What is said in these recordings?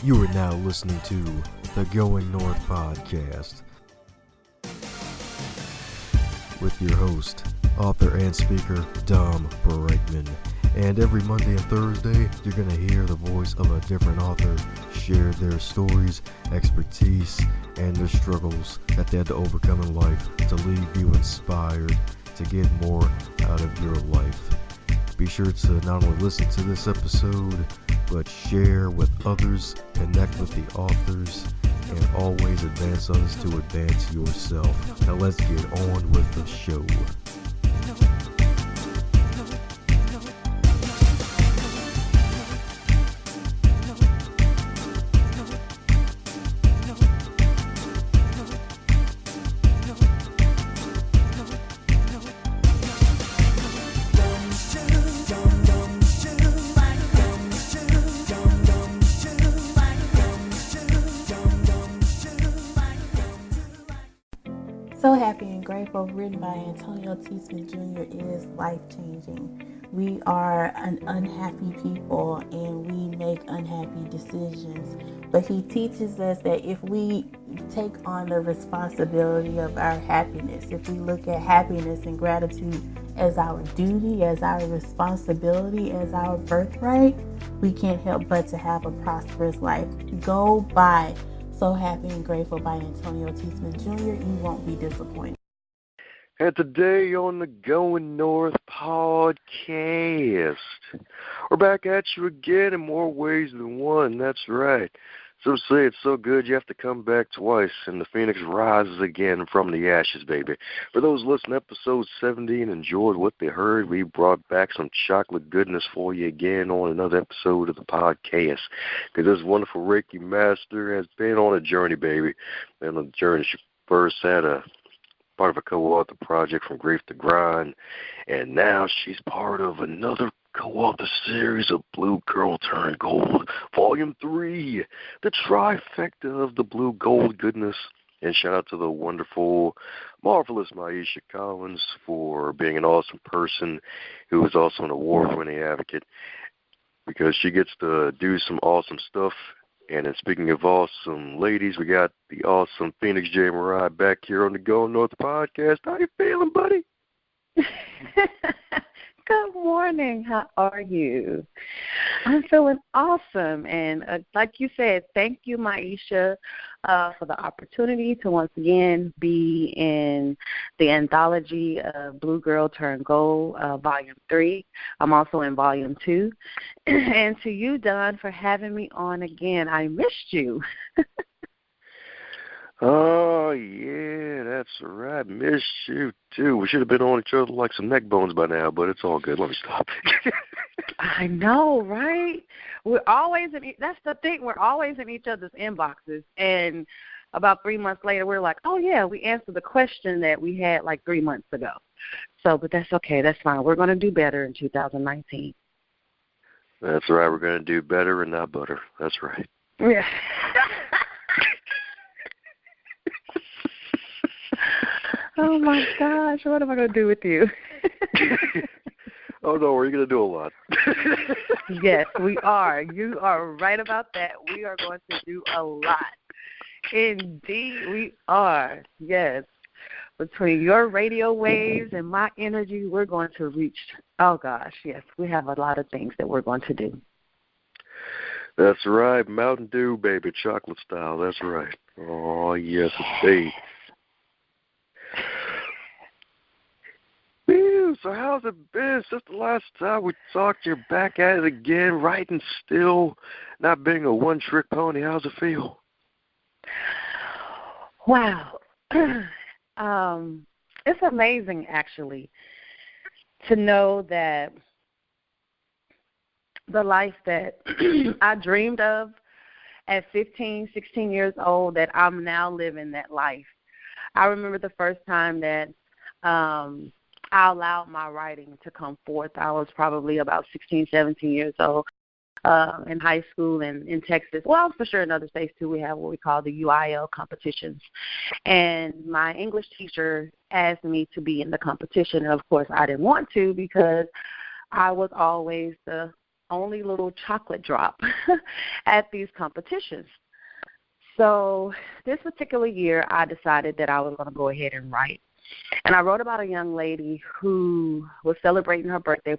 You are now listening to the Going North podcast with your host, author and speaker, Dom Brightman. And every Monday and Thursday, you're going to hear the voice of a different author share their stories, expertise, and their struggles that they had to overcome in life to leave you inspired to get more out of your life. Be sure to not only listen to this episode, but share with others, connect with the authors, and always advance others to advance yourself. Now let's get on with the show. So Happy and Grateful, written by Antonio T. Smith Jr., is life-changing. We are an unhappy people and we make unhappy decisions. But he teaches us that if we take on the responsibility of our happiness, if we look at happiness and gratitude as our duty, as our responsibility, as our birthright, we can't help but to have a prosperous life. Go buy So Happy and Grateful by Antonio T. Smith Jr. You won't be disappointed. And today on the Going North podcast, we're back at you again in more ways than one. That's right. So say it's so good you have to come back twice, and the phoenix rises again from the ashes, baby. For those listening to episode 70 and enjoyed what they heard, we brought back some chocolate goodness for you again on another episode of the podcast. Because this wonderful Reiki master has been on a journey, baby. And on the journey, she first had a part of a co-author project from Grief to Grind, and now she's part of another co-author series of Blue Girl Turn Gold, Volume 3, the trifecta of the blue gold goodness. And shout out to the wonderful, marvelous Maisha Collins for being an awesome person who is also an award-winning advocate, because she gets to do some awesome stuff. And then speaking of awesome ladies, we got the awesome Phoenix J. Mariah back here on the Go North podcast. How you feeling, buddy? Good morning. How are you? I'm feeling awesome. And like you said, thank you, Maisha, for the opportunity to once again be in the anthology of Blue Girl Turn Gold, Volume 3. I'm also in Volume 2. And to you, Don, for having me on again. I missed you. Oh, yeah, that's right. Missed you, too. We should have been on each other like some neck bones by now, but it's all good. Let me stop. I know, right? We're always that's the thing. We're always in each other's inboxes. And about 3 months later, we're like, oh, yeah, we answered the question that we had like 3 months ago. So, but that's okay. That's fine. We're going to do better in 2019. That's right. We're going to do better and not butter. That's right. Yeah. Oh, my gosh. What am I going to do with you? Oh, no, we're going to do a lot. Yes, we are. You are right about that. We are going to do a lot. Indeed, we are. Yes. Between your radio waves and my energy, we're going to reach, oh, gosh, yes. We have a lot of things that we're going to do. That's right. Mountain Dew, baby, chocolate style. That's right. Oh, yes, indeed. So how's it been since the last time we talked? You're back at it again, writing still, not being a one-trick pony. How's it feel? Wow. It's amazing, actually, to know that the life that I dreamed of at 15, 16 years old, that I'm now living that life. I remember the first time that I allowed my writing to come forth. I was probably about 16, 17 years old in high school and in Texas. Well, for sure in other states, too, we have what we call the UIL competitions. And my English teacher asked me to be in the competition. And, of course, I didn't want to because I was always the only little chocolate drop at these competitions. So this particular year, I decided that I was going to go ahead and write. And I wrote about a young lady who was celebrating her birthday,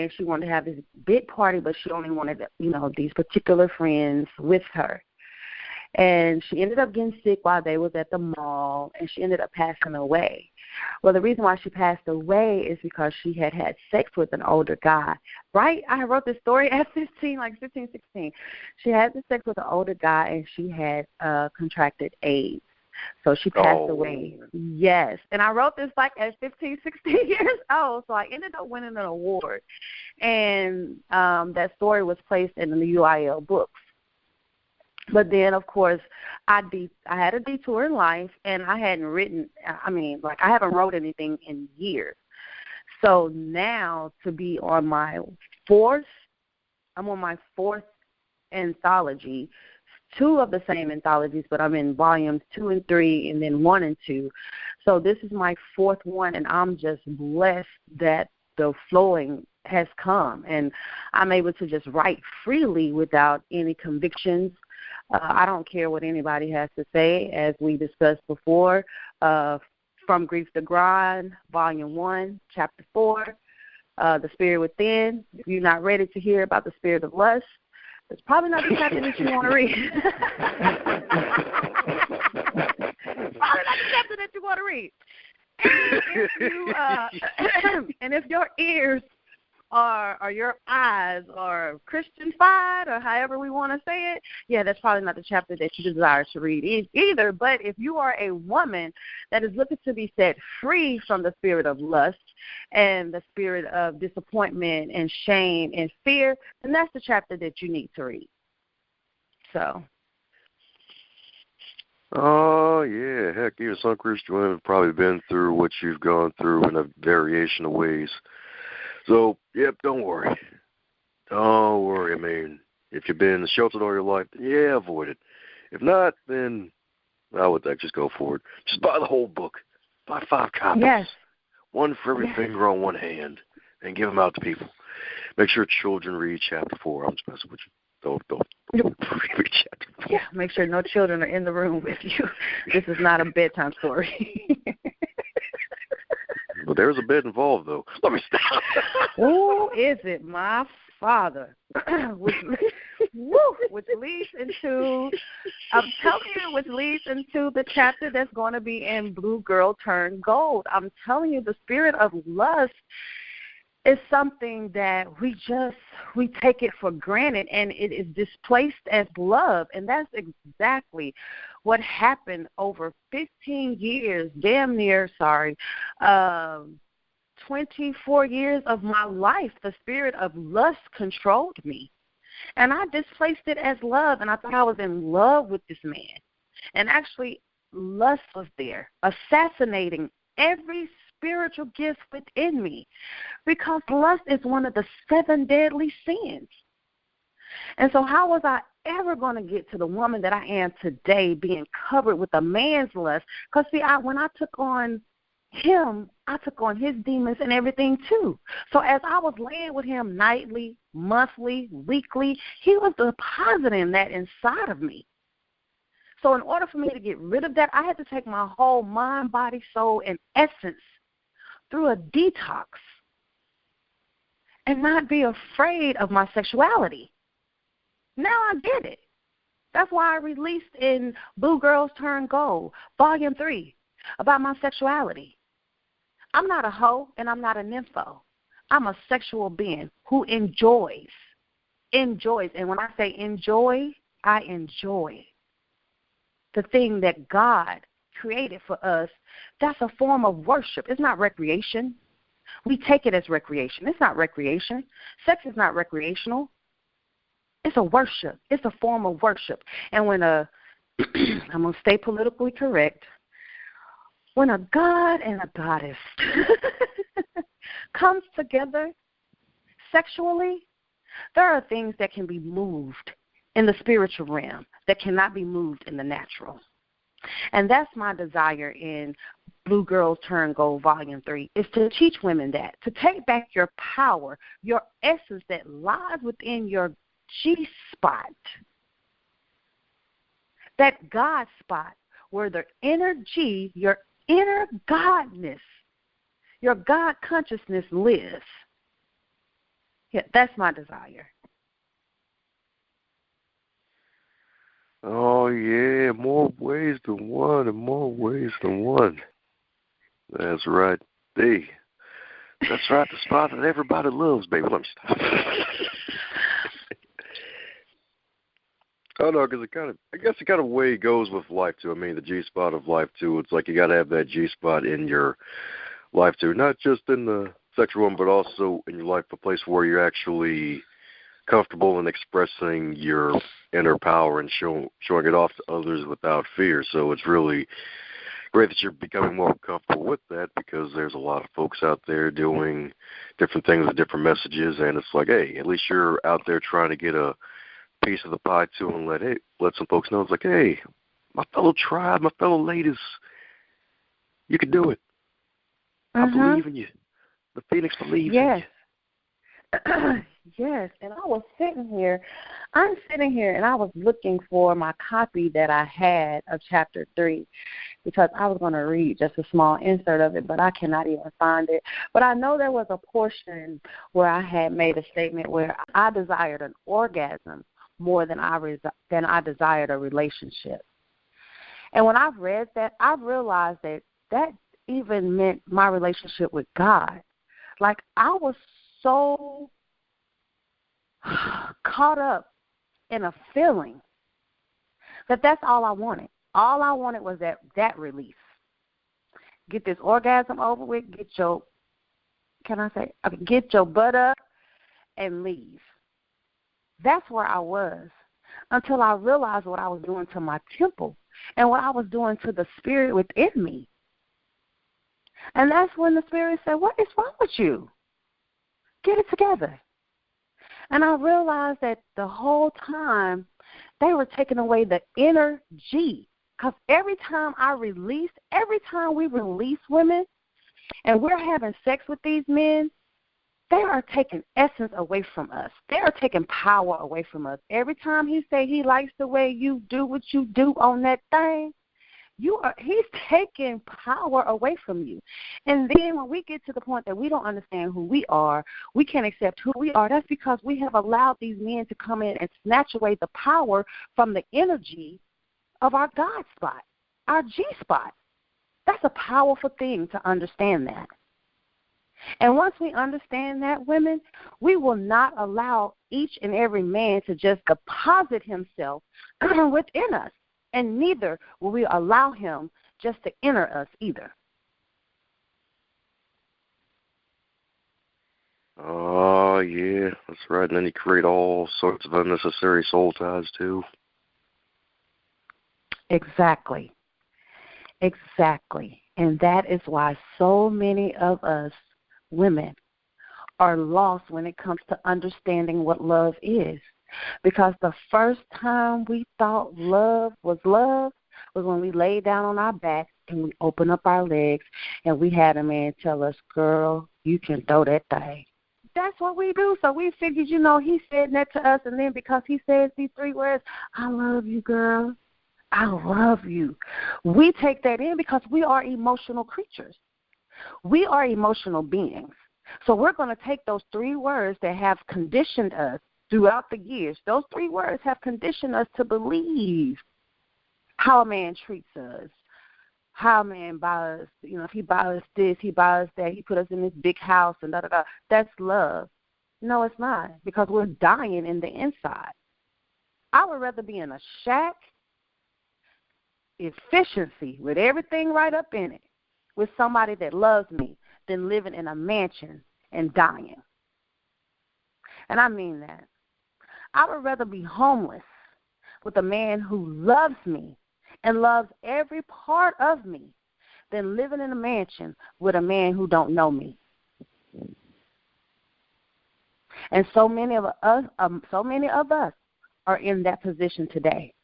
and she wanted to have this big party, but she only wanted, these particular friends with her. And she ended up getting sick while they was at the mall, and she ended up passing away. Well, the reason why she passed away is because she had sex with an older guy, right? I wrote this story at 15, 16. She had the sex with an older guy, and she had contracted AIDS. So she passed away. Yes. And I wrote this at 15, 16 years old. So I ended up winning an award. And that story was placed in the UIL books. But then, of course, I had a detour in life, and I hadn't I haven't wrote anything in years. So now to be on my fourth anthology, 2 of the same anthologies, but I'm in volumes 2 and 3 and then 1 and 2. So this is my 4th one, and I'm just blessed that the flowing has come, and I'm able to just write freely without any convictions. I don't care what anybody has to say, as we discussed before. From Grief to Grind, Volume 1, Chapter 4, The Spirit Within. If you're not ready to hear about the spirit of lust, it's probably not the chapter that you want to read. Probably not the chapter that you want to read. And if your ears or your eyes are Christian-fied, or however we want to say it, that's probably not the chapter that you desire to read either. But if you are a woman that is looking to be set free from the spirit of lust and the spirit of disappointment and shame and fear, then that's the chapter that you need to read. So. Oh, yeah. Heck, even some Christian women have probably been through what you've gone through in a variation of ways. So, don't worry. Don't worry. I mean, if you've been sheltered all your life, then avoid it. If not, then I would just go for it. Just buy the whole book. Buy 5 copies. Yes. One for every finger on one hand, and give them out to people. Make sure children read chapter 4. I'm just messing with you. Don't read chapter 4. Yeah, make sure no children are in the room with you. This is not a bedtime story. But there's a bed involved, though. Let me stop. Oh, is it my father? which leads into, I'm telling you, which leads into the chapter that's going to be in Blue Girl Turn Gold. I'm telling you, the spirit of lust is something that we take it for granted, and it is displaced as love. And that's exactly what happened over 15 years, 24 years of my life. The spirit of lust controlled me, and I displaced it as love, and I thought I was in love with this man. And actually, lust was there, assassinating every spiritual gift within me, because lust is one of the 7 deadly sins. And so how was I ever going to get to the woman that I am today, being covered with a man's lust? Because, see, when I took on him, I took on his demons and everything too. So as I was laying with him nightly, monthly, weekly, he was depositing that inside of me. So in order for me to get rid of that, I had to take my whole mind, body, soul, and essence through a detox and not be afraid of my sexuality. Now I get it. That's why I released in Blue Girls Turn Gold, Volume 3, about my sexuality. I'm not a hoe and I'm not a nympho. I'm a sexual being who enjoys. And when I say enjoy, I enjoy the thing that God created for us. That's a form of worship. It's not recreation. We take it as recreation. It's not recreation. Sex is not recreational. It's a worship. It's a form of worship. And when I'm going to stay politically correct, when a god and a goddess comes together sexually, there are things that can be moved in the spiritual realm that cannot be moved in the natural. And that's my desire in Blue Girls Turn Gold Volume 3, is to teach women that, to take back your power, your essence that lies within your G-spot, that God spot where the inner G, your inner Godness, your God consciousness lives. Yeah, that's my desire. Oh, yeah, more ways than one and more ways than one. That's right. Hey, that's right, the spot that everybody loves, baby. Let me stop. Oh, no, because I guess it kind of way goes with life, too. I mean, the G-spot of life, too. It's like you got to have that G-spot in your life, too. Not just in the sexual one, but also in your life, a place where you're actually comfortable in expressing your inner power and showing it off to others without fear. So it's really great that you're becoming more comfortable with that, because there's a lot of folks out there doing different things with different messages, and it's like, hey, at least you're out there trying to get a piece of the pie too, and let some folks know it's like, hey, my fellow tribe, my fellow ladies, you can do it. I believe in you. The Phoenix believes in you. Yes, and I'm sitting here and I was looking for my copy that I had of chapter 3, because I was going to read just a small insert of it, but I cannot even find it. But I know there was a portion where I had made a statement where I desired an orgasm more than I desired a relationship. And when I've read that, I've realized that even meant my relationship with God. Like, I was so caught up in a feeling that's all I wanted. All I wanted was that release. Get this orgasm over with, get your butt up and leave. That's where I was, until I realized what I was doing to my temple and what I was doing to the spirit within me. And that's when the spirit said, what is wrong with you? Get it together. And I realized that the whole time they were taking away the inner G. Because every time we release women and we're having sex with these men, they are taking essence away from us. They are taking power away from us. Every time he say he likes the way you do what you do on that thing, he's taking power away from you. And then when we get to the point that we don't understand who we are, we can't accept who we are, that's because we have allowed these men to come in and snatch away the power from the energy of our God spot, our G spot. That's a powerful thing to understand that. And once we understand that, women, we will not allow each and every man to just deposit himself within us. And neither will we allow him just to enter us either. Oh, yeah, that's right. And then you create all sorts of unnecessary soul ties, too. Exactly. And that is why so many of us women are lost when it comes to understanding what love is. Because the first time we thought love was when we laid down on our back and we opened up our legs and we had a man tell us, girl, you can throw that thing. That's what we do. So we figured, he said that to us, and then because he says these 3 words, I love you, girl, I love you, we take that in because we are emotional creatures. We are emotional beings. So we're going to take those 3 words that have conditioned us throughout the years. Those 3 words have conditioned us to believe how a man treats us, how a man buys us, if he buys us this, he buys us that, he put us in this big house and da-da-da. That's love. No, it's not, because we're dying in the inside. I would rather be in a shack, efficiency, with everything right up in it, with somebody that loves me, than living in a mansion and dying. And I mean that. I would rather be homeless with a man who loves me and loves every part of me than living in a mansion with a man who don't know me. And so many of us are in that position today.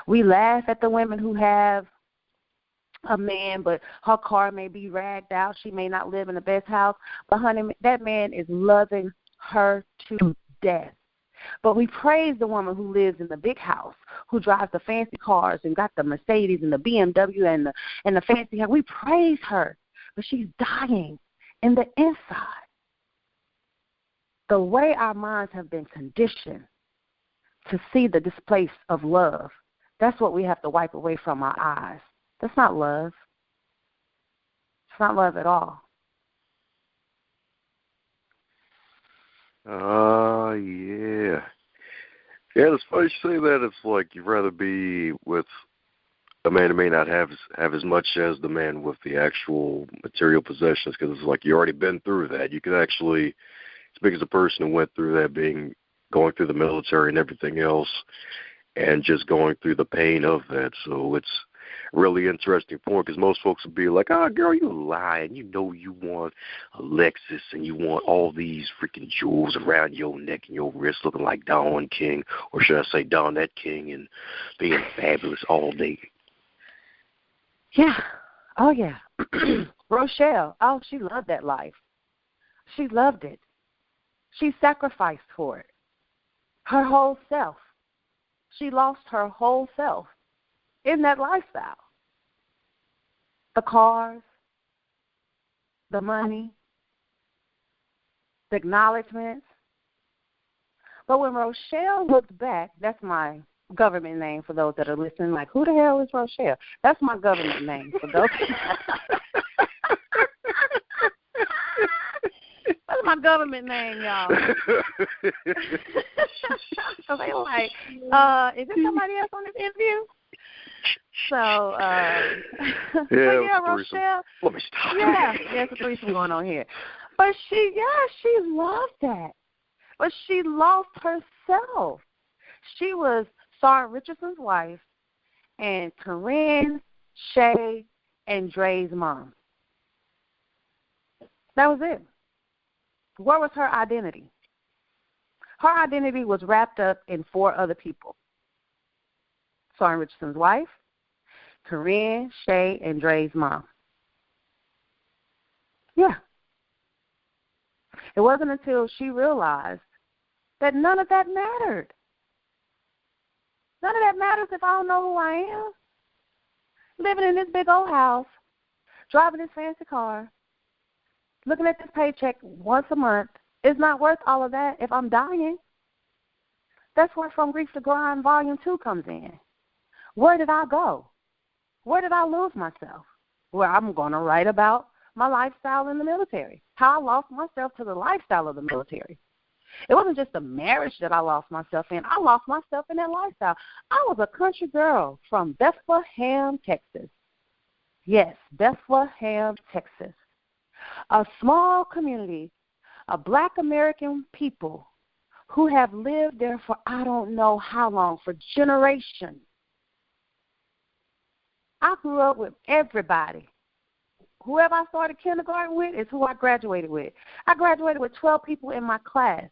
We laugh at the women who have a man, but her car may be ragged out. She may not live in the best house. But, honey, that man is loving her to death. But we praise the woman who lives in the big house, who drives the fancy cars and got the Mercedes and the BMW and the fancy house. We praise her, but she's dying in the inside. The way our minds have been conditioned to see the displace of love, that's what we have to wipe away from our eyes. That's not love. It's not love at all. Yeah. Yeah, it's funny you say that. It's like you'd rather be with a man who may not have as much as the man with the actual material possessions, because it's like you already been through that. You could actually speak as a person who went through that, going through the military and everything else, and just going through the pain of that. So it's really interesting point, because most folks would be like, oh, girl, you lying. You know you want a Lexus and you want all these freaking jewels around your neck and your wrist looking like Don King, or should I say Donette King, and being fabulous all day. Yeah. Oh, yeah. Rochelle, oh, she loved that life. She loved it. She sacrificed for it. Her whole self. She lost her whole self in that lifestyle. The cars, the money, the acknowledgments. But when Rochelle looked back, that's my government name for those that are listening, like, who the hell is Rochelle? That's my government name for those. That's my government name, y'all. So they were like, is there somebody else on this interview? So, yeah, Rochelle. Let me stop. Yeah, there's a threesome going on here. But she loved that. But she lost herself. She was Sarah Richardson's wife and Corinne, Shay, and Dre's mom. That was it. Where was her identity? Her identity was wrapped up in 4 other people. Sarah Richardson's wife, Corinne, Shay, and Dre's mom. Yeah. It wasn't until she realized that none of that mattered. None of that matters if I don't know who I am. Living in this big old house, driving this fancy car, looking at this paycheck once a month is not worth all of that if I'm dying. That's where From Grief to Grind Volume 2 comes in. Where did I go? Where did I lose myself? Well, I'm going to write about my lifestyle in the military, how I lost myself to the lifestyle of the military. It wasn't just the marriage that I lost myself in. I lost myself in that lifestyle. I was a country girl from Bethlehem, Texas. Yes, Bethlehem, Texas. A small community of Black American people who have lived there for I don't know how long, for generations. I grew up with everybody. Whoever I started kindergarten with is who I graduated with. I graduated with 12 people in my class.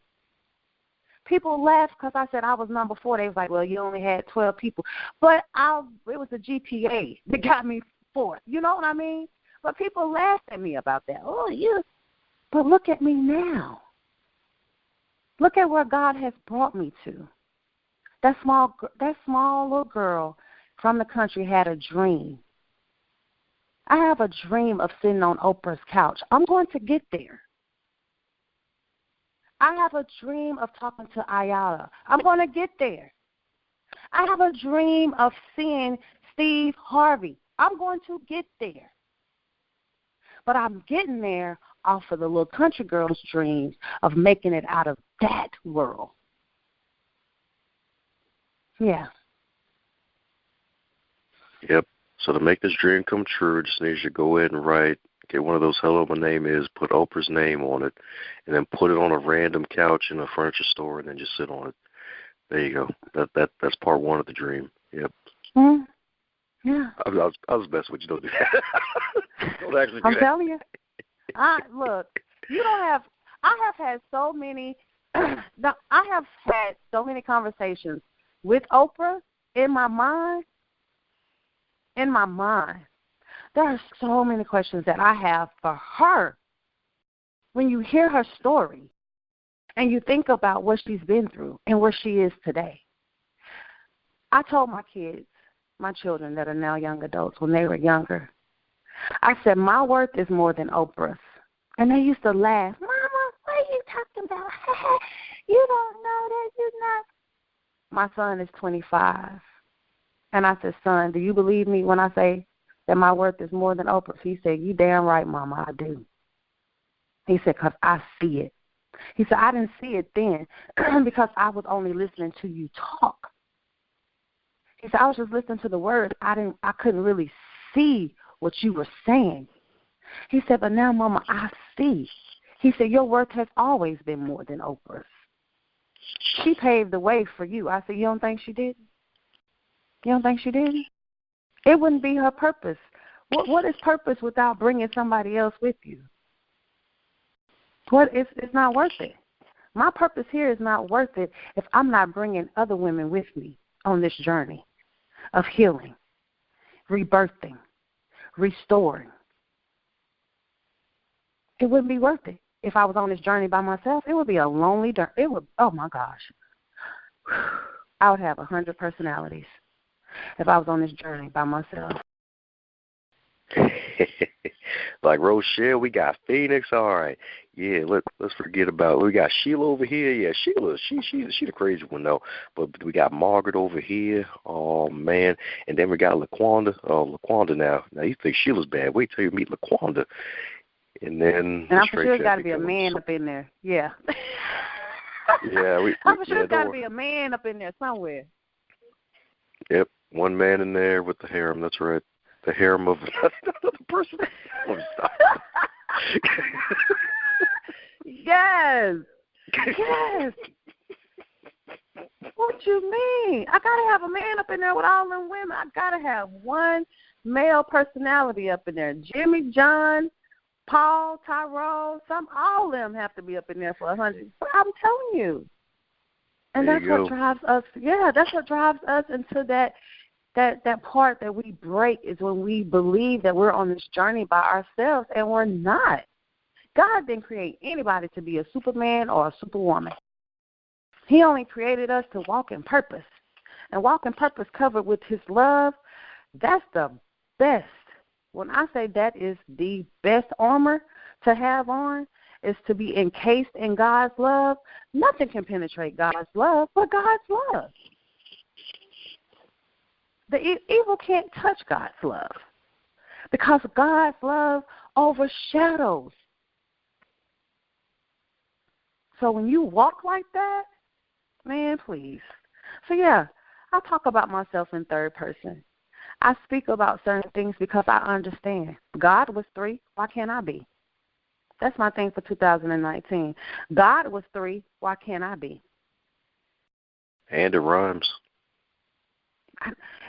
People laughed because I said I was number 4. They was like, well, you only had 12 people. But it was a GPA that got me 4th. You know what I mean? But people laughed at me about that. Oh, you. But look at me now. Look at where God has brought me to. That small little girl from the country had a dream. I have a dream of sitting on Oprah's couch. I'm going to get there. I have a dream of talking to Ayala. I'm going to get there. I have a dream of seeing Steve Harvey. I'm going to get there. But I'm getting there off of the little country girl's dreams of making it out of that world. Yeah. Yep. So to make this dream come true, just needs you to go ahead and write, get one of those hello, my name is, put Oprah's name on it, and then put it on a random couch in a furniture store and then just sit on it. There you go. That's part 1 of the dream. Yep. Mm-hmm. Yeah. I was best with you. Don't do that. Don't actually do I'm that. telling you. Look, you don't have. I have had so many. I have had so many conversations with Oprah in my mind. There are so many questions that I have for her. When you hear her story and you think about what she's been through and where she is today. I told my kids, my children that are now young adults, when they were younger, I said, my worth is more than Oprah's. And they used to laugh. Mama, what are you talking about? You don't know that. You're not. My son is 25. And I said, son, do you believe me when I say that my worth is more than Oprah's? He said, you damn right, Mama, I do. He said, because I see it. He said, I didn't see it then because I was only listening to you talk. He said, I was just listening to the words. I couldn't really see what you were saying. He said, but now, Mama, I see. He said, your worth has always been more than Oprah's. She paved the way for you. I said, you don't think she did? You don't think she did? It wouldn't be her purpose. What is purpose without bringing somebody else with you? It's not worth it. My purpose here is not worth it if I'm not bringing other women with me on this journey of healing, rebirthing, restoring. It wouldn't be worth it. If I was on this journey by myself, it would be a lonely journey. Oh, my gosh. I would have 100 personalities if I was on this journey by myself. Like Rochelle, we got Phoenix. All right, yeah. Let's forget about. We got Sheila over here. Yeah, Sheila. She the crazy one though. But we got Margaret over here. Oh man, and then we got LaQuanda. Oh, LaQuanda now. Now you think Sheila's bad? Wait till you meet LaQuanda. And then. And I'm sure there's got to be a man up in there. Yeah. Yeah, I'm sure there's got to be a man up in there somewhere. Yep, one man in there with the harem. That's right. The harem of another person. Oh, stop. Yes. Yes. What you mean? I got to have a man up in there with all them women. I got to have one male personality up in there. Jimmy, John, Paul, Tyrone, all of them have to be up in there for 100. I'm telling you. And that's what drives us. Yeah, that's what drives us into that part that we break is when we believe that we're on this journey by ourselves, and we're not. God didn't create anybody to be a superman or a superwoman. He only created us to walk in purpose. And walk in purpose covered with his love, that's the best. When I say that is the best armor to have on, is to be encased in God's love. Nothing can penetrate God's love but God's love. The evil can't touch God's love because God's love overshadows. So when you walk like that, man, please. So, yeah, I talk about myself in third person. I speak about certain things because I understand. God was 3. Why can't I be? That's my thing for 2019. God was 3. Why can't I be? And it rhymes.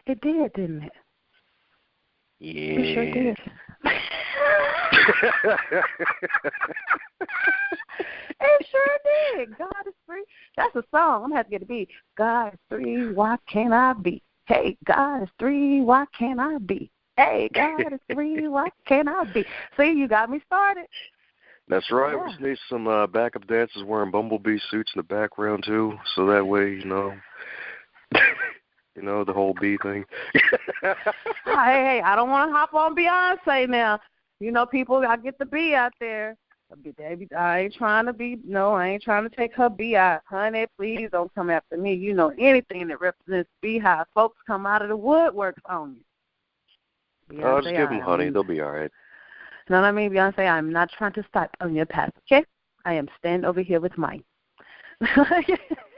It did, didn't it? Yeah. It sure did. It sure did. God is 3. That's a song. I'm going to have to get a beat. God is 3. Why can't I be? Hey, God is 3. Why can't I be? Hey, God is 3. Why can't I be? See, you got me started. That's right. Yeah. We just need some backup dancers wearing bumblebee suits in the background, too, so that way, the whole bee thing. Hey, I don't want to hop on Beyonce now. People, I get the bee out there. I ain't trying to take her bee out. Honey, please don't come after me. Anything that represents beehive, folks come out of the woodworks on you. Beyonce, just give them honey. They'll be all right. You know what I mean, Beyonce? I'm not trying to stop on your path, okay? I am standing over here with mine.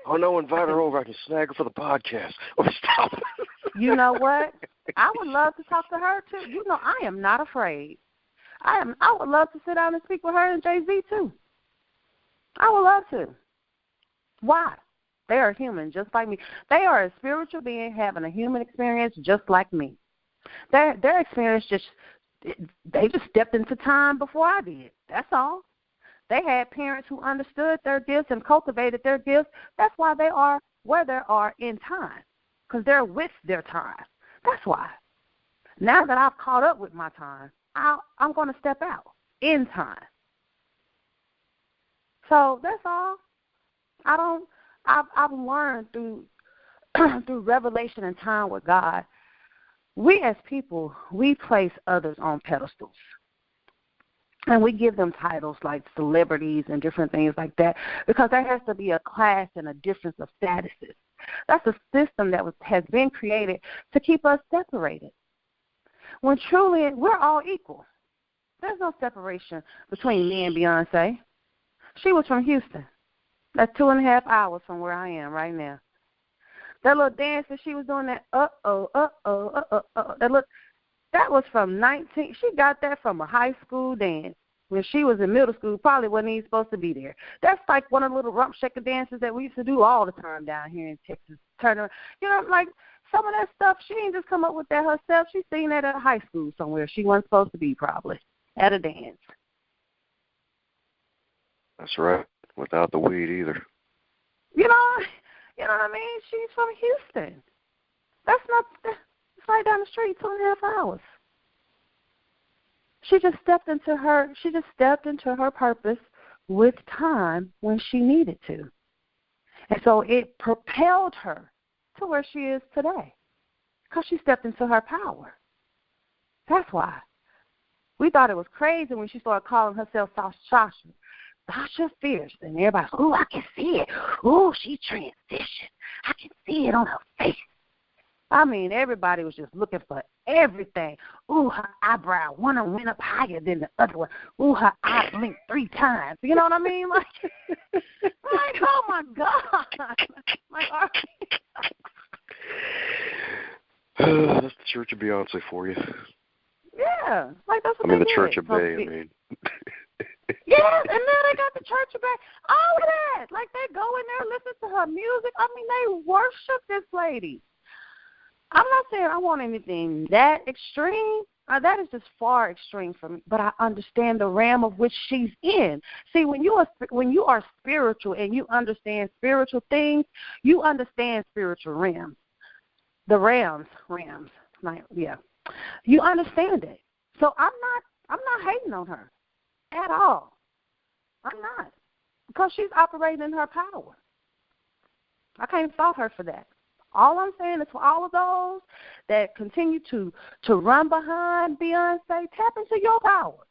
Oh, no, invite her over. I can snag her for the podcast. Oh, stop. You know what? I would love to talk to her, too. I am not afraid. I would love to sit down and speak with her and Jay-Z, too. I would love to. Why? They are human, just like me. They are a spiritual being having a human experience just like me. Their experience they just stepped into time before I did. That's all. They had parents who understood their gifts and cultivated their gifts. That's why they are where they are in time, because they're with their time. That's why. Now that I've caught up with my time, I'm going to step out in time. So that's all. I've learned through through revelation and time with God, we as people, we place others on pedestals. And we give them titles like celebrities and different things like that because there has to be a class and a difference of statuses. That's a system that has been created to keep us separated. When truly we're all equal. There's no separation between me and Beyonce. She was from Houston. That's 2.5 hours from where I am right now. That little dance that she was doing, that that was from 19. She got that from a high school dance when she was in middle school. Probably wasn't even supposed to be there. That's like one of the little rump shaker dances that we used to do all the time down here in Texas. Turn around, like some of that stuff. She ain't just come up with that herself. She seen that at a high school somewhere. She wasn't supposed to be probably at a dance. That's right. Without the weed either. You know what I mean? She's from Houston. It's right down the street, 2.5 hours. She just stepped into her purpose with time when she needed to. And so it propelled her to where she is today because she stepped into her power. That's why. We thought it was crazy when she started calling herself Sasha Fierce. And everybody, ooh, I can see it. Ooh, she transitioned. I can see it on her face. I mean, everybody was just looking for everything. Ooh, her eyebrow, one of them went up higher than the other one. Ooh, her eye blinked 3 times. You know what I mean? Like oh, my God. Like, that's the Church of Beyonce for you. Yeah. Like, that's what the Church of Bay, Yes, and now they got the Church of Bay. All of that. Like, they go in there, listen to her music. I mean, they worship this lady. I'm not saying I want anything that extreme. That is just far extreme for me. But I understand the realm of which she's in. See, when you are spiritual and you understand spiritual things, you understand spiritual realms. The realms. Like, yeah, you understand it. So I'm not hating on her at all. I'm not, because she's operating in her power. I can't fault her for that. All I'm saying is for all of those that continue to run behind Beyonce, tap into your power.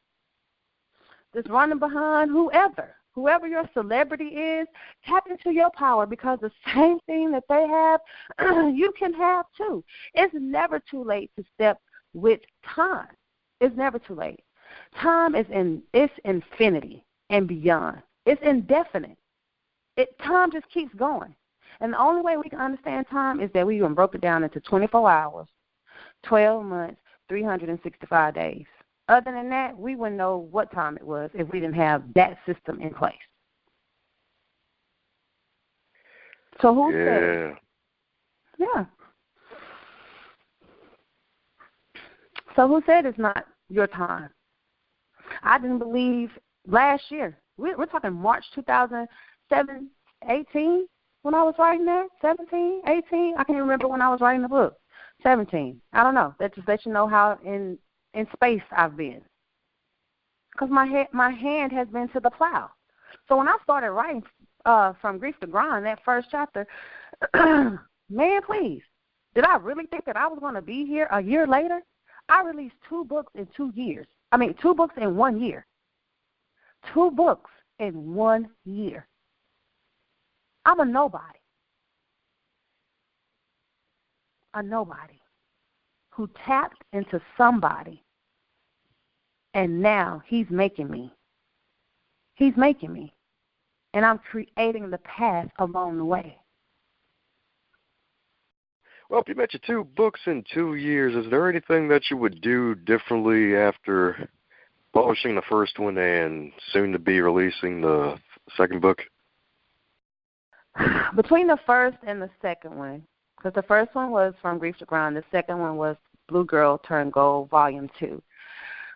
Just running behind whoever your celebrity is, tap into your power, because the same thing that they have, you can have too. It's never too late to step with time. It's never too late. Time it's infinity and beyond. It's indefinite. Time just keeps going. And the only way we can understand time is that we even broke it down into 24 hours, 12 months, 365 days. Other than that, we wouldn't know what time it was if we didn't have that system in place. So who said? Yeah. So who said it's not your time? I didn't believe last year. We're talking March 2007, 18. When I was writing that, 17, 18, I can't remember when I was writing the book. 17, I don't know. That just lets you know how in space I've been. Because my hand has been to the plow. So when I started writing From Grief to Grind, that first chapter, man, please, did I really think that I was going to be here a year later? I released 2 books in 2 years. 2 books in 1 year. 2 books in 1 year. I'm a nobody. A nobody who tapped into somebody, and now he's making me. He's making me. And I'm creating the path along the way. Well, if you mentioned 2 books in 2 years, is there anything that you would do differently after publishing the first one and soon to be releasing the second book? Between the first and the second one, because the first one was From Grief to Grind, the second one was Blue Girl Turned Gold, Volume 2.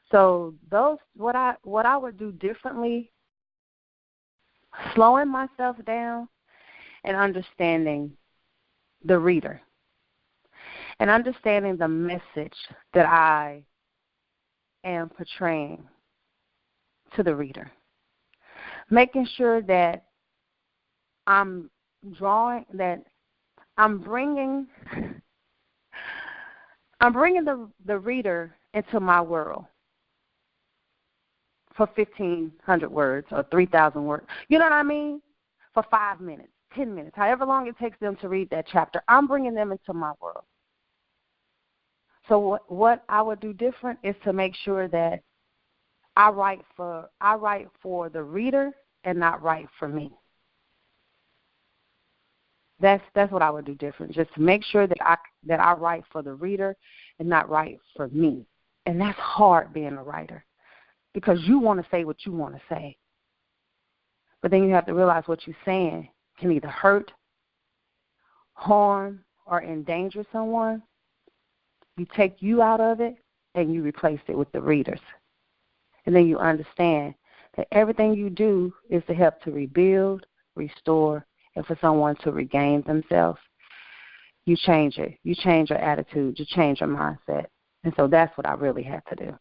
So those, what I would do differently, slowing myself down and understanding the reader. and understanding the message that I am portraying to the reader. Making sure that I'm bringing the reader into my world for 1,500 words or 3,000 words. You know what I mean? For 5 minutes, 10 minutes, however long it takes them to read that chapter, I'm bringing them into my world. So what I would do different is to make sure that I write for the reader and not write for me. That's what I would do different, just to make sure that I write for the reader and not write for me. And that's hard being a writer, because you want to say what you want to say. But then you have to realize what you're saying can either hurt, harm, or endanger someone. You take you out of it and you replace it with the readers. And then you understand that everything you do is to help to rebuild, restore, and for someone to regain themselves. You change it. You change your attitude. You change your mindset. And so that's what I really had to do.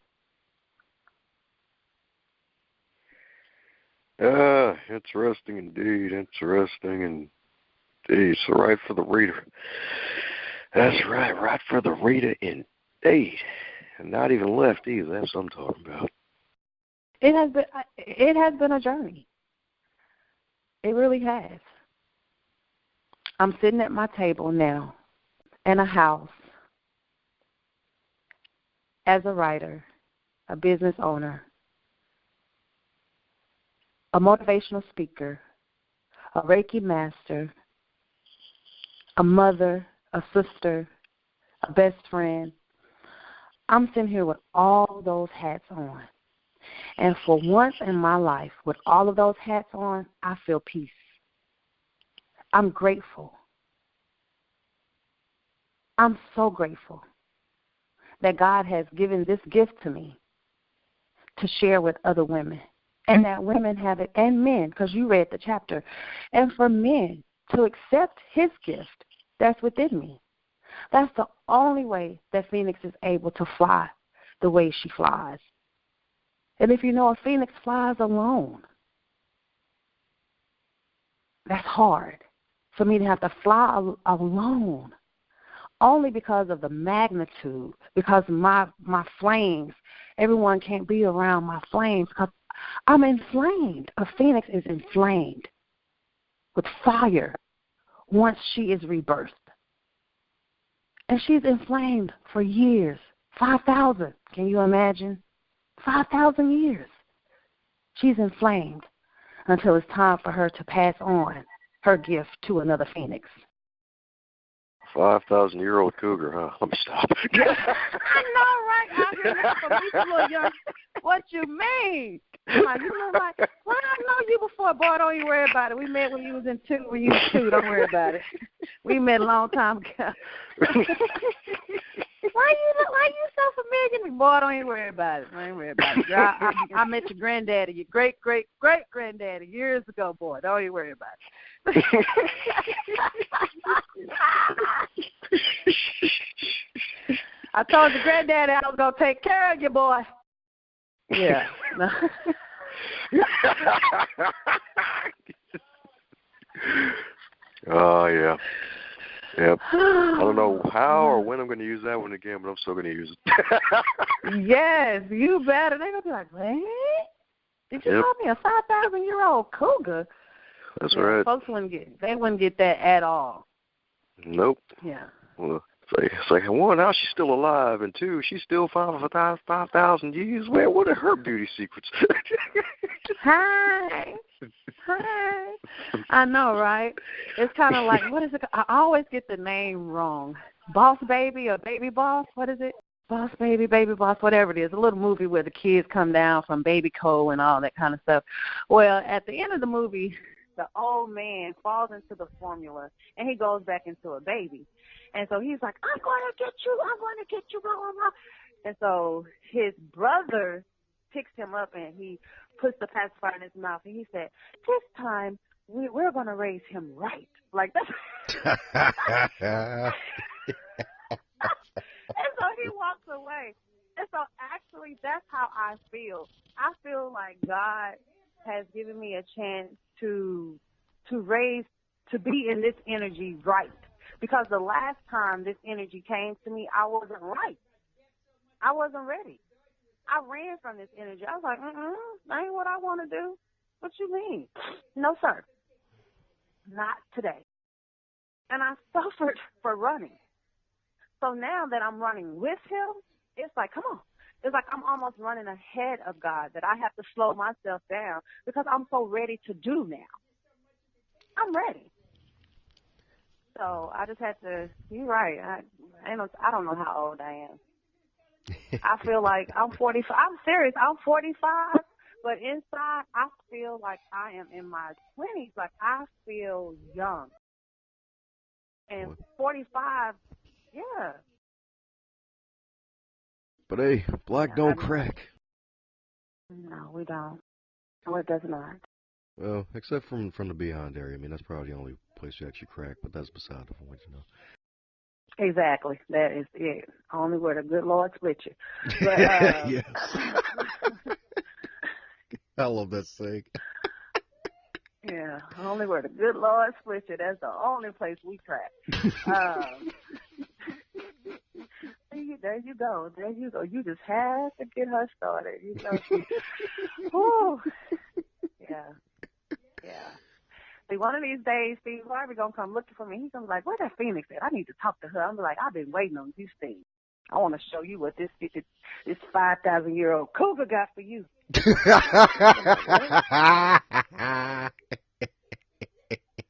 Interesting indeed. Interesting indeed. So right for the reader. That's right. Right for the reader indeed. And not even left either. That's what I'm talking about. It has been a journey. It really has. I'm sitting at my table now in a house as a writer, a business owner, a motivational speaker, a Reiki master, a mother, a sister, a best friend. I'm sitting here with all those hats on. And for once in my life, with all of those hats on, I feel peace. I'm grateful. I'm so grateful that God has given this gift to me to share with other women, and that women have it, and men, because you read the chapter, and for men to accept his gift that's within me. That's the only way that Phoenix is able to fly the way she flies. And if you know, a phoenix flies alone. That's hard for me to have to fly alone, only because of the magnitude, because my flames. Everyone can't be around my flames because I'm inflamed. A phoenix is inflamed with fire once she is rebirthed. And she's inflamed for years, 5,000. Can you imagine? 5,000 years. She's inflamed until it's time for her to pass on her gift to another phoenix. 5,000-year-old cougar, huh? Let me stop. I know, right? Out here from these little young. What you mean? Like, you know, like, well, I know you before, boy. Don't even worry about it. We met when you was in 2. When you was 2, don't worry about it. We met a long time ago. Why you so familiar? Boy, don't even worry about it. Don't even worry about it. I met your granddaddy, your great-great-great-granddaddy years ago, boy. Don't even worry about it. I told your granddaddy I was going to take care of you, boy. Yeah. Oh, yeah. Yep. I don't know how or when I'm going to use that one again, but I'm still going to use it. Yes, you better. They're going to be like, what? Did you call me a 5,000-year-old cougar? That's right. Folks wouldn't get that at all. Nope. Yeah. Well, it's like, 1, how she's still alive, and 2, she's still 5,000 years. Man, what are her beauty secrets? Hi. I know, right? It's kind of like, what is it? I always get the name wrong. Boss Baby or Baby Boss? What is it? Boss Baby, Baby Boss, whatever it is. A little movie where the kids come down from Baby Co. and all that kind of stuff. Well, at the end of the movie, the old man falls into the formula, and he goes back into a baby. And so he's like, I'm going to get you, blah, blah, blah. And so his brother picks him up, and he puts the pacifier in his mouth, and he said, this time we're going to raise him right. Like, that's... he walks away. And so actually that's how I feel. I feel like God has given me a chance to be in this energy right. Because the last time this energy came to me, I wasn't right. I wasn't ready. I ran from this energy. I was like, that ain't what I want to do. What you mean? No, sir. Not today. And I suffered for running. So now that I'm running with him, it's like, come on. It's like I'm almost running ahead of God, that I have to slow myself down because I'm so ready to do now. I'm ready. So I just had to, you're right. I don't know how old I am. I feel like I'm 45. I'm serious. I'm 45, but inside I feel like I am in my 20s. Like I feel young. And 45, yeah. But hey, black don't crack. No, we don't. No, it does not. Well, except from the Beyond area. I mean, that's probably the only place you actually crack, but that's beside the point, you know. Exactly. That is it. Only where the good Lord split you. But, yes. I love that saying. Yeah, only where the good Lord split you. That's the only place we crack. There you go. There you go. You just had to get her started. You know, whew. Yeah. See, one of these days, Steve Harvey gonna come looking for me. He's gonna be like, "Where's that Phoenix at? I need to talk to her." I'm like, "I've been waiting on you, Steve. I want to show you what this 5,000-year-old cougar got for you."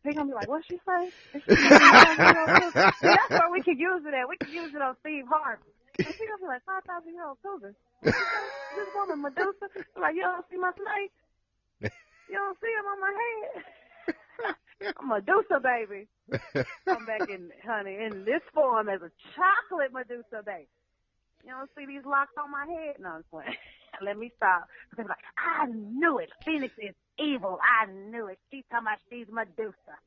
He's gonna be like, "What'd she say?" That's where we could use it at. We could use it on Steve Harvey. And she's gonna be like, 5,000-year-old cougar. This woman Medusa. I'm like, you don't see my snake? You don't see him on my head? I'm Medusa, baby. I'm back in this form as a chocolate Medusa, baby. You don't see these locks on my head? No, I'm playing. Let me stop. Because like, I knew it. Phoenix is evil. I knew it. She's talking about she's Medusa.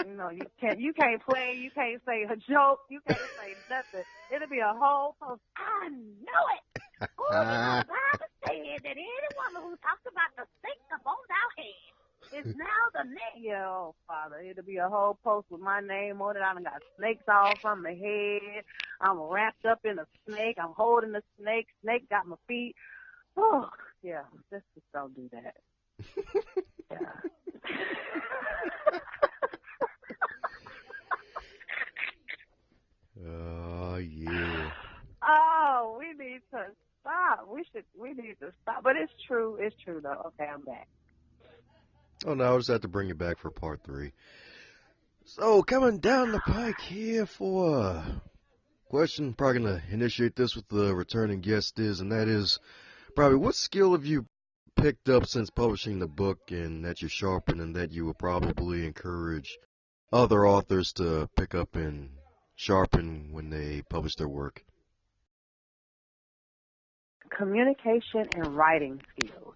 You know, you can't play, you can't say a joke, you can't say nothing. It'll be a whole post. I knew it. Ooh, the Bible said that anyone who talks about the snake upon our head is now the name. Yeah, oh, Father, it'll be a whole post with my name on it. I done got snakes all from the head. I'm wrapped up in a snake. I'm holding the snake. Snake got my feet. Oh, yeah, just don't do that. Yeah. Oh, yeah. Oh, we need to stop. We need to stop. But it's true. It's true, though. Okay, I'm back. Oh, no, I just had to bring you back for part 3. So, coming down the pike here for a question, probably going to initiate this with the returning guest and that is, probably, what skill have you picked up since publishing the book and that you sharpened and that you would probably encourage other authors to pick up and sharpen when they publish their work? Communication and writing skills.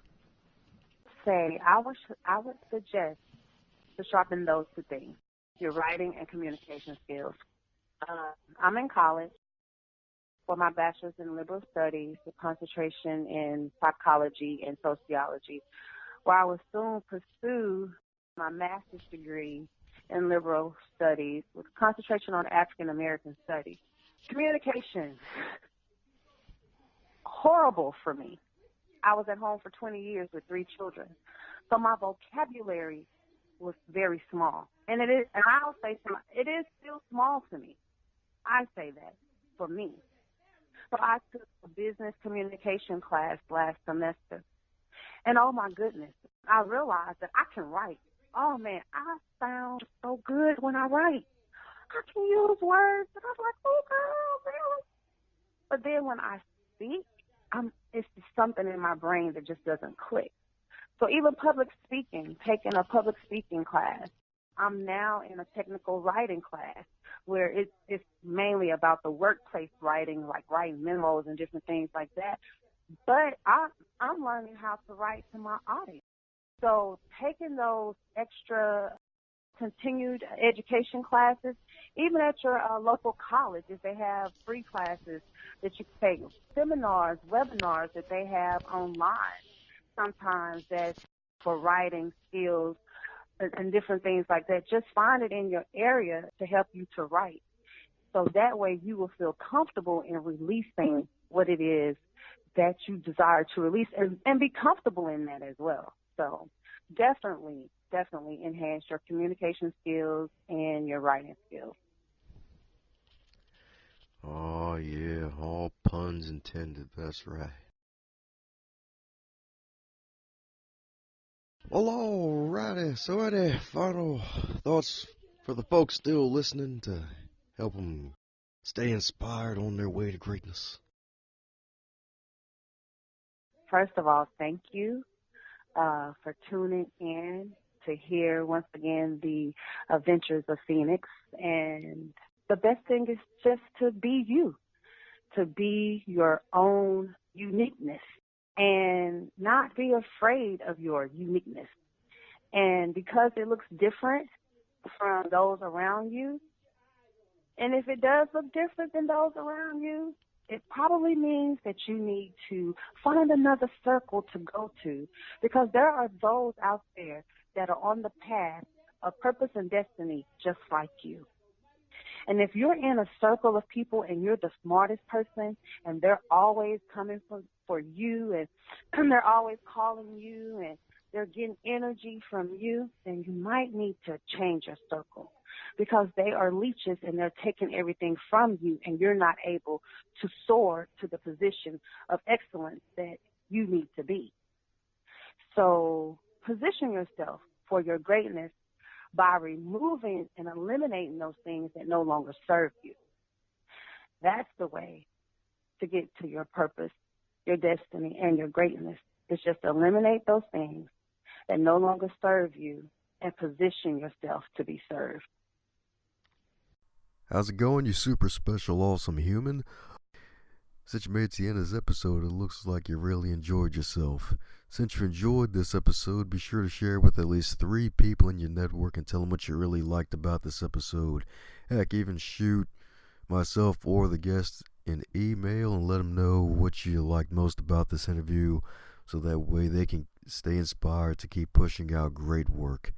I would suggest to sharpen those two things, your writing and communication skills. I'm in college for my bachelor's in liberal studies with concentration in psychology and sociology, where I will soon pursue my master's degree in liberal studies with concentration on African American studies. Communication, horrible for me. I was at home for 20 years with 3 children, so my vocabulary was very small. And it is, and I'll say it is still small to me. I say that for me. So I took a business communication class last semester, and oh my goodness, I realized that I can write. Oh man, I sound so good when I write. I can use words, and I'm like, oh girl, really? But then when I speak, it's just something in my brain that just doesn't click. So even public speaking, taking a public speaking class, I'm now in a technical writing class where it's mainly about the workplace writing, like writing memos and different things like that. But I'm learning how to write to my audience. So taking those extra continued education classes, even at your local college, if they have free classes that you can take, seminars, webinars that they have online, sometimes that's for writing skills and different things like that. Just find it in your area to help you to write. So that way you will feel comfortable in releasing what it is that you desire to release and be comfortable in that as well. So definitely enhance your communication skills and your writing skills. Oh, yeah, all puns intended, that's right. Well, alrighty, so any final thoughts for the folks still listening to help them stay inspired on their way to greatness? First of all, thank you for tuning in to hear once again the adventures of Phoenix. And the best thing is just to be you, to be your own uniqueness and not be afraid of your uniqueness. And because it looks different from those around you, and if it does look different than those around you, it probably means that you need to find another circle to go to, because there are those out there that are on the path of purpose and destiny just like you. And if you're in a circle of people and you're the smartest person and they're always coming for you and they're always calling you and they're getting energy from you, then you might need to change your circle, because they are leeches and they're taking everything from you and you're not able to soar to the position of excellence that you need to be. So position yourself for your greatness by removing and eliminating those things that no longer serve you. That's the way to get to your purpose, your destiny, and your greatness. It's just eliminate those things that no longer serve you and position yourself to be served. How's it going, you super special, awesome human? Since you made it to the end of this episode, it looks like you really enjoyed yourself. Since you enjoyed this episode, be sure to share it with at least 3 people in your network and tell them what you really liked about this episode. Heck, even shoot myself or the guests an email and let them know what you liked most about this interview, so that way they can stay inspired to keep pushing out great work.